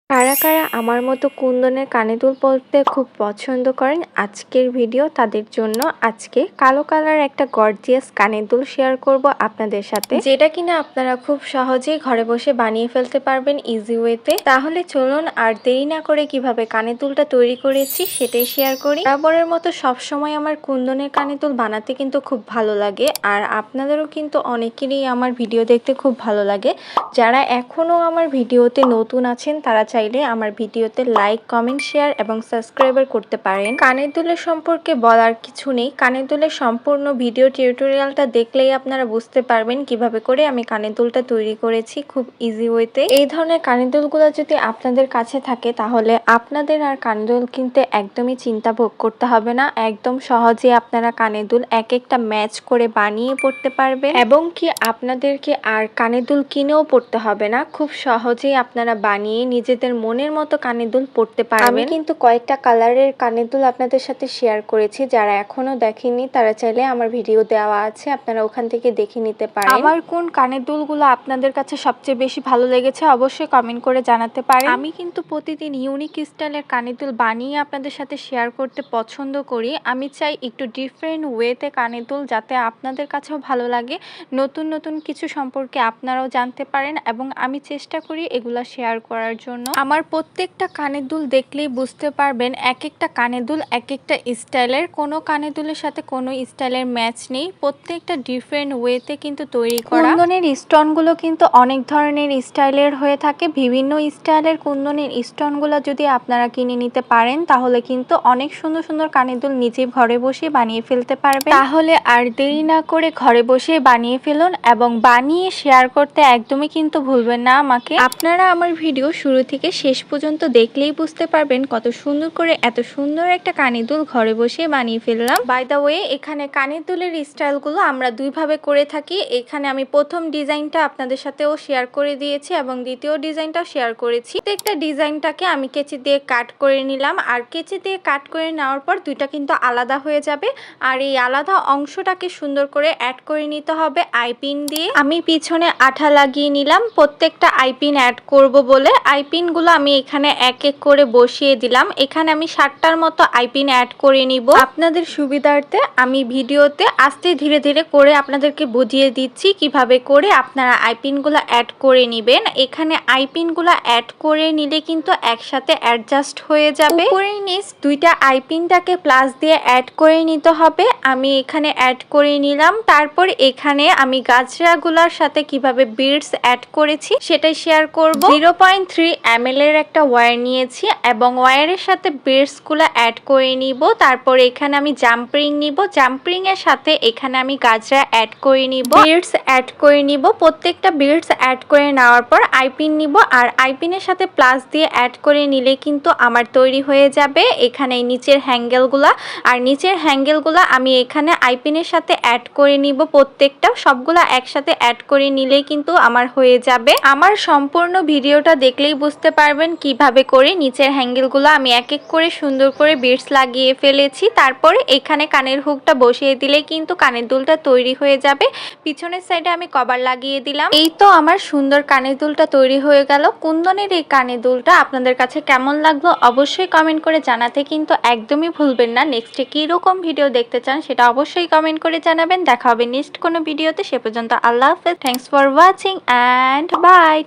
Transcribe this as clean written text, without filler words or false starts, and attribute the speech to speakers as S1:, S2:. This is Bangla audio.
S1: কারা কারা আমার মতো কুন্দনের কানে দুল পরতে খুব পছন্দ করেন, আজকের ভিডিও তাদের জন্য। আজকে কালো কালার একটা গর্জিয়াস কানের দুল শেয়ার করব আপনাদের সাথে, যেটা কিনা আপনারা খুব সহজেই ঘরে বসে বানিয়ে ফেলতে পারবেন ইজি ওয়েতে। তাহলে চলুন আর দেরি না করে কিভাবে কানের দুলটা তৈরি করেছি সেটাই শেয়ার করি। বরাবরের মতো সবসময় আমার কুন্দনের কানের দুল বানাতে কিন্তু খুব ভালো লাগে, আর আপনাদেরও কিন্তু অনেকেরই আমার ভিডিও দেখতে খুব ভালো লাগে। যারা এখনও আমার ভিডিওতে নতুন আছেন তারা চাইলে আমার ভিডিওতে লাইক, কমেন্ট, শেয়ার এবং সাবস্ক্রাইবার করতে পারেন। কানের দুলের সম্পর্কে বলার কিছু নেই, কানের দুলের সম্পূর্ণ ভিডিও টিউটোরিয়ালটা দেখলেই আপনারা বুঝতে পারবেন কিভাবে করে আমি কানের দুলটা তৈরি করেছি খুব ইজি ওয়েতে। এই ধরনের কানের দুলগুলো যদি আপনাদের কাছে থাকে তাহলে আপনাদের আর কানের দুল কিনতে একদমই চিন্তা ভোগ করতে হবে না। একদম সহজে আপনারা কানের দুল এক একটা ম্যাচ করে বানিয়ে পড়তে পারবেন, এবং কি আপনাদেরকে আর কানের দুল কিনেও পড়তে হবে না। খুব সহজেই আপনারা বানিয়ে নিজেদের মনের মতো কানের দুল পরতে পারবেন। আমি কিন্তু কয়েকটা কালারের কানের দুল আপনাদের সাথে শেয়ার করেছি, যারা এখনো দেখেননি তারা চাইলে আমার ভিডিও দেওয়া আছে, আপনারা ওখান থেকে দেখে নিতে পারেন। আমার কোন কানের দুলগুলো আপনাদের কাছে সবচেয়ে বেশি ভালো লেগেছে অবশ্যই কমেন্ট করে জানাতে পারেন। আমি কিন্তু প্রতিদিন ইউনিক স্টাইলের কানের দুল বানিয়ে আপনাদের সাথে শেয়ার করতে পছন্দ করি। আমি চাই একটু ডিফারেন্ট ওয়েতে কানের দুল, যাতে আপনাদের কাছেও ভালো লাগে, নতুন নতুন কিছু সম্পর্কে আপনারাও জানতে পারেন, এবং আমি চেষ্টা করি এগুলা শেয়ার করার জন্য। আমার প্রত্যেকটা কানের দুল দেখলেই বুঝতে পারবেন এক একটা কানের দুল এক একটা স্টাইলের, কোনো কানের দুলের সাথে কোনো স্টাইলের ম্যাচ নেই, প্রত্যেকটা ডিফারেন্ট ওয়েতে কিন্তু তৈরি করা। কুন্দনের স্টোনগুলো কিন্তু অনেক ধরনের স্টাইলের হয়ে থাকে, বিভিন্ন স্টাইলের কুন্দনের স্টোনগুলো যদি আপনারা কিনে নিতে পারেন তাহলে কিন্তু অনেক সুন্দর সুন্দর কানের দুল নিজে ঘরে বসে বানিয়ে ফেলতে পারবেন। তাহলে আর দেরি না করে ঘরে বসে বানিয়ে ফেলুন, এবং বানিয়ে শেয়ার করতে একদমই কিন্তু ভুলবেন না আমাকে। আপনারা আমার ভিডিও শুরু থেকে শেষ পর্যন্ত দেখলেই বুঝতে পারবেন কত সুন্দর করে এত সুন্দর একটা কানের দুল ঘরে বসে বানিয়ে ফেললাম। বাই দ্য ওয়ে, এখানে কানের দুলের স্টাইলগুলো আমরা দুইভাবে করে থাকি। এখানে আমি প্রথম ডিজাইনটা আপনাদের সাথেও শেয়ার করে দিয়েছি এবং দ্বিতীয় ডিজাইনটাও শেয়ার করেছি। প্রত্যেকটা ডিজাইনটাকে আমি কেচি দিয়ে কাট করে নিলাম, আর কেচি দিয়ে কাট করে নেওয়ার পর দুইটা কিন্তু আলাদা হয়ে যাবে, আর এই আলাদা অংশটাকে সুন্দর করে অ্যাড করে নিতে হবে আইপিন দিয়ে। আমি পিছনে আঠা লাগিয়ে নিলাম প্রত্যেকটা আইপিন অ্যাড করব বলে। আইপিনগুলো আমি এখানে এক এক করে বসিয়ে দিলাম। এখানে আমি 7টার মতো আইপিন অ্যাড করে নিব। আপনাদের সুবিধার্থে আমি ভিডিওতে আস্তে ধীরে ধীরে করে আপনাদেরকে বুঝিয়ে দিচ্ছি কিভাবে করে আপনারা আইপিনগুলো অ্যাড করে নেবেন। এখানে আইপিনগুলো অ্যাড করে নিলে কিন্তু একসাথে অ্যাডজাস্ট হয়ে যাবে। উপরে নিচ দুইটা আইপিনটাকে প্লাস দিয়ে অ্যাড করে নিতে হবে। আমি এখানে অ্যাড করে নিলাম। তারপর এখানে আমি গাজরাগুলোর সাথে কিভাবে বিডস অ্যাড করেছি সেটাই শেয়ার করব। 0.3 ml এর একটা ওয়্যার নিয়েছি এবং ওয়্যারের সাথে বিডসগুলো অ্যাড করে নিব। তারপর এখানে আমি জাম্পরিং নিব, জাম্পরিং এর সাথে এখানে আমি গাজরা অ্যাড করে নিব, বিডস অ্যাড করে নিব। প্রত্যেকটা বিডস অ্যাড করে নেওয়ার পর আইপিন নিব, আর আইপিনের সাথে প্লাস দিয়ে অ্যাড করে নিলে কিন্তু আমার তৈরি হয়ে যাবে এখানে নিচের হ্যাঙ্গেলগুলা। আর নিচের হ্যাঙ্গেলগুলো আমি এখানে আইপিনের সাথে অ্যাড করে নিব, প্রত্যেকটা সবগুলা একসাথে অ্যাড করে নিলেই কিন্তু আমার হয়ে যাবে। আমার সম্পূর্ণ ভিডিওটা দেখলেই বুঝতে পারবেন কিভাবে করে নিচের হ্যাঙ্গেলগুলো আমি এক এক করে সুন্দর করে বিডস লাগিয়ে ফেলেছি। তারপরে এখানে কানের হুকটা বসিয়ে দিলে কিন্তু কানের দুলটা তৈরি হয়ে যাবে। পিছনের সাইডে আমি কভার লাগিয়ে দিলাম। এই তো আমার সুন্দর কানের দুলটা তৈরি হয়ে গেল। কুন্দনের এই কানের দুলটা আপনাদের কাছে কেমন লাগলো অবশ্যই কমেন্ট করে জানাতে কিন্তু একদমই ভুলবেন না। নেক্সটে কীরকম ভিডিও দেখতে চান সেটা অবশ্যই কমেন্ট করে জানাবেন। দেখা হবে নেক্সট কোনো ভিডিওতে, সে পর্যন্ত আল্লাহ হাফেজ। Thanks for watching and by.